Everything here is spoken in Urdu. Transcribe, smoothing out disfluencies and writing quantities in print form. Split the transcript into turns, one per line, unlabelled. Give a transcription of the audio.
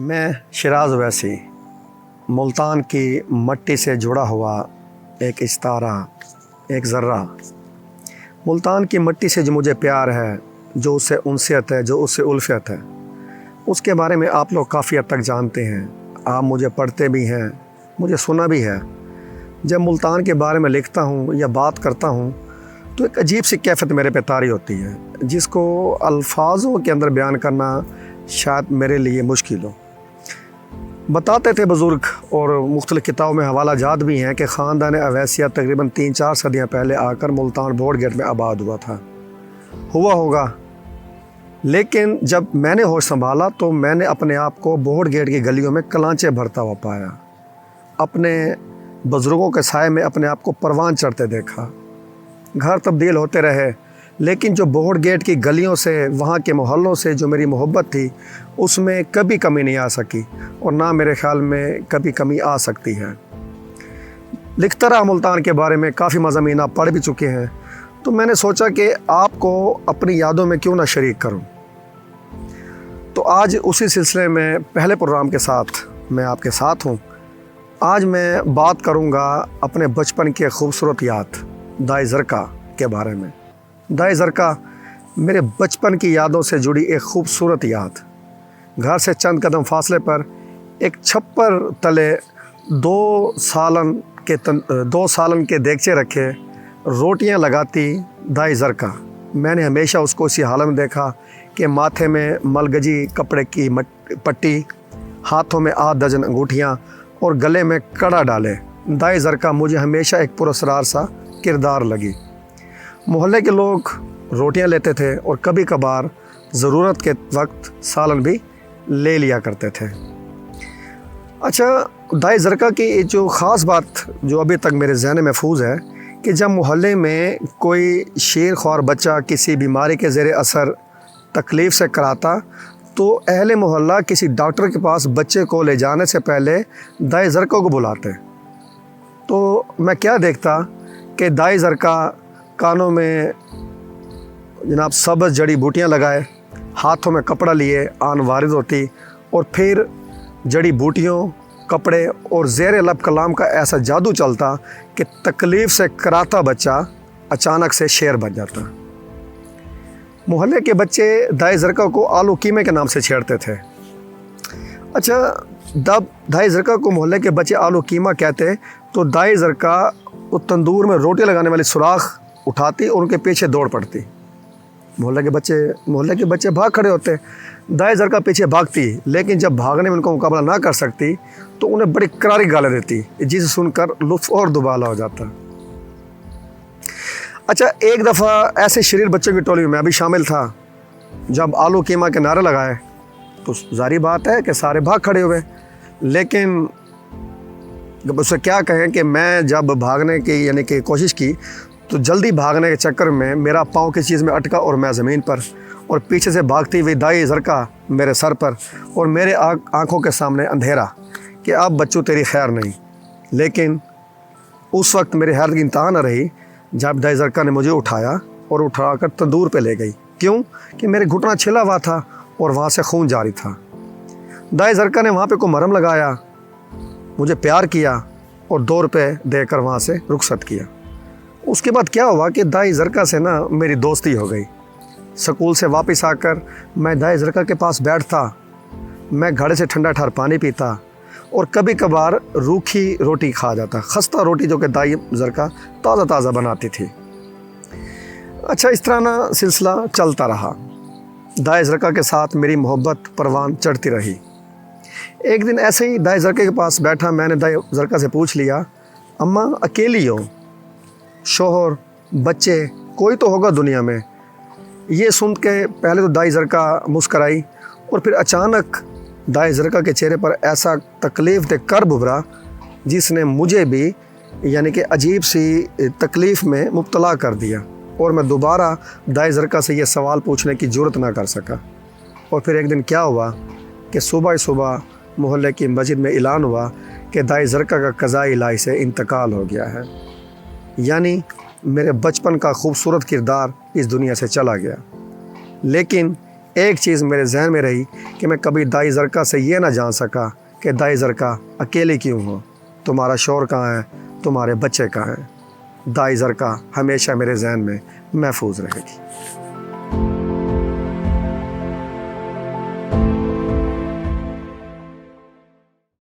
میں شیراز ویسی ملتان کی مٹی سے جڑا ہوا ایک استارہ، ایک ذرہ، ملتان کی مٹی سے جو مجھے پیار ہے، جو اس سے انسیت ہے، جو اس سے الفت ہے، اس کے بارے میں آپ لوگ کافی حد تک جانتے ہیں۔ آپ مجھے پڑھتے بھی ہیں، مجھے سنا بھی ہے۔ جب ملتان کے بارے میں لکھتا ہوں یا بات کرتا ہوں تو ایک عجیب سی کیفیت میرے پہ طاری ہوتی ہے، جس کو الفاظوں کے اندر بیان کرنا شاید میرے لیے مشکل ہو۔ بتاتے تھے بزرگ، اور مختلف کتابوں میں حوالہ جات بھی ہیں، کہ خاندان اویسیہ تقریباً 3-4 صدیاں پہلے آ کر ملتان بورڈ گیٹ میں آباد ہوا تھا۔ ہوا ہوگا، لیکن جب میں نے ہوش سنبھالا تو میں نے اپنے آپ کو بورڈ گیٹ کی گلیوں میں کلانچے بھرتا ہوا پایا، اپنے بزرگوں کے سائے میں اپنے آپ کو پروان چڑھتے دیکھا۔ گھر تبدیل ہوتے رہے، لیکن جو بورڈ گیٹ کی گلیوں سے، وہاں کے محلوں سے جو میری محبت تھی، اس میں کبھی کمی نہیں آ سکی، اور نہ میرے خیال میں کبھی کمی آ سکتی ہے۔ لکھتا رہا ملتان کے بارے میں، کافی مضامین آپ پڑھ بھی چکے ہیں، تو میں نے سوچا کہ آپ کو اپنی یادوں میں کیوں نہ شریک کروں۔ تو آج اسی سلسلے میں پہلے پروگرام کے ساتھ میں آپ کے ساتھ ہوں۔ آج میں بات کروں گا اپنے بچپن کے خوبصورت یاد دائیں زرکا کے بارے میں۔ دائیں زرکا میرے بچپن کی یادوں سے جڑی ایک خوبصورت یاد۔ گھر سے چند قدم فاصلے پر ایک چھپر تلے 2 سالن کے دیگچے رکھے روٹیاں لگاتی دائیں زرکا۔ میں نے ہمیشہ اس کو اسی حالت میں دیکھا کہ ماتھے میں ملگجی کپڑے کی پٹی، ہاتھوں میں 8 درجن انگوٹھیاں اور گلے میں کڑا ڈالے۔ دائیں زرکا مجھے ہمیشہ ایک پراسرار سا کردار لگی۔ محلے کے لوگ روٹیاں لیتے تھے اور کبھی کبھار ضرورت کے وقت سالن بھی لے لیا کرتے تھے۔ اچھا، دائیں زرکا کی جو خاص بات جو ابھی تک میرے ذہن میں محفوظ ہے، کہ جب محلے میں کوئی شیر خوار بچہ کسی بیماری کے زیر اثر تکلیف سے کراتا تو اہل محلہ کسی ڈاکٹر کے پاس بچے کو لے جانے سے پہلے دائیں زرکا کو بلاتے۔ تو میں کیا دیکھتا کہ دائیں زرکا کانوں میں جناب سبز جڑی بوٹیاں لگائے، ہاتھوں میں کپڑا لیے آن وارد ہوتی، اور پھر جڑی بوٹیوں، کپڑے اور زیر لب کلام کا ایسا جادو چلتا کہ تکلیف سے کراتا بچہ اچانک سے شیر بن جاتا۔ محلے کے بچے دائیں زرکا کو آلو قیمے کے نام سے چھیڑتے تھے۔ اچھا، جب دائیں زرکا کو محلے کے بچے آلو قیمہ کہتے تو دائیں زرکا وہ تندور میں روٹی لگانے والی سوراخ اٹھاتی اور ان کے پیچھے دوڑ پڑتی۔ محلے کے بچے بھاگ کھڑے ہوتے، دائیں زرکا پیچھے بھاگتی، لیکن جب بھاگنے میں ان کا مقابلہ نہ کر سکتی تو انہیں بڑی کراری گالیں دیتی، جسے سن کر لطف اور دوبالا ہو جاتا۔ اچھا، ایک دفعہ ایسے شریر بچوں کی ٹولی میں میں بھی شامل تھا۔ جب آلو قیمہ کے نعرے لگائے تو ظاہری بات ہے کہ سارے بھاگ کھڑے ہوئے، لیکن اسے کیا کہیں کہ میں جب بھاگنے کی کہ کوشش کی تو جلدی بھاگنے کے چکر میں میرا پاؤں کسی چیز میں اٹکا اور میں زمین پر، اور پیچھے سے بھاگتی ہوئی دائیں زرکا میرے سر پر، اور میرے آنکھوں کے سامنے اندھیرا کہ اب بچوں تیری خیر نہیں۔ لیکن اس وقت میری حیرت کی انتہا نہ رہی جب دائیں زرکا نے مجھے اٹھایا اور اٹھا کر تندور پہ لے گئی۔ کیوں؟ کہ میرے گھٹنا چھلا ہوا تھا اور وہاں سے خون جاری تھا۔ دائیں زرکا نے وہاں پہ کوئی مرہم لگایا، مجھے پیار کیا اور 2 روپے دے کر وہاں سے رخصت کیا۔ اس کے بعد کیا ہوا کہ دائیں زرکا سے میری دوستی ہو گئی۔ سکول سے واپس آ کر میں دائیں زرکا کے پاس بیٹھتا، میں گھڑے سے ٹھنڈا ٹھار پانی پیتا اور کبھی کبھار روکھی روٹی کھا جاتا، خستہ روٹی جو کہ دائیں زرکا تازہ بناتی تھی۔ اچھا، اس طرح سلسلہ چلتا رہا۔ دائیں زرکا کے ساتھ میری محبت پروان چڑھتی رہی۔ ایک دن ایسے ہی دائیں زرکا کے پاس بیٹھا، میں نے دائیں زرکا سے پوچھ لیا، اماں اکیلی ہو؟ شوہر، بچے کوئی تو ہوگا دنیا میں؟ یہ سن کے پہلے تو دائیں زرکا مسکرائی، اور پھر اچانک دائیں زرکا کے چہرے پر ایسا تکلیف دہ کرب ابھرا جس نے مجھے بھی کہ عجیب سی تکلیف میں مبتلا کر دیا، اور میں دوبارہ دائیں زرکا سے یہ سوال پوچھنے کی جرات نہ کر سکا۔ اور پھر ایک دن کیا ہوا کہ صبح محلے کی مسجد میں اعلان ہوا کہ دائیں زرکا کا قضائے الہی سے انتقال ہو گیا ہے، یعنی میرے بچپن کا خوبصورت کردار اس دنیا سے چلا گیا۔ لیکن ایک چیز میرے ذہن میں رہی کہ میں کبھی دائی زرکا سے یہ نہ جان سکا کہ دائی زرکا اکیلے کیوں ہو، تمہارا شوہر کہاں ہے، تمہارے بچے کہاں ہیں۔ دائی زرکا ہمیشہ میرے ذہن میں محفوظ رہے گی۔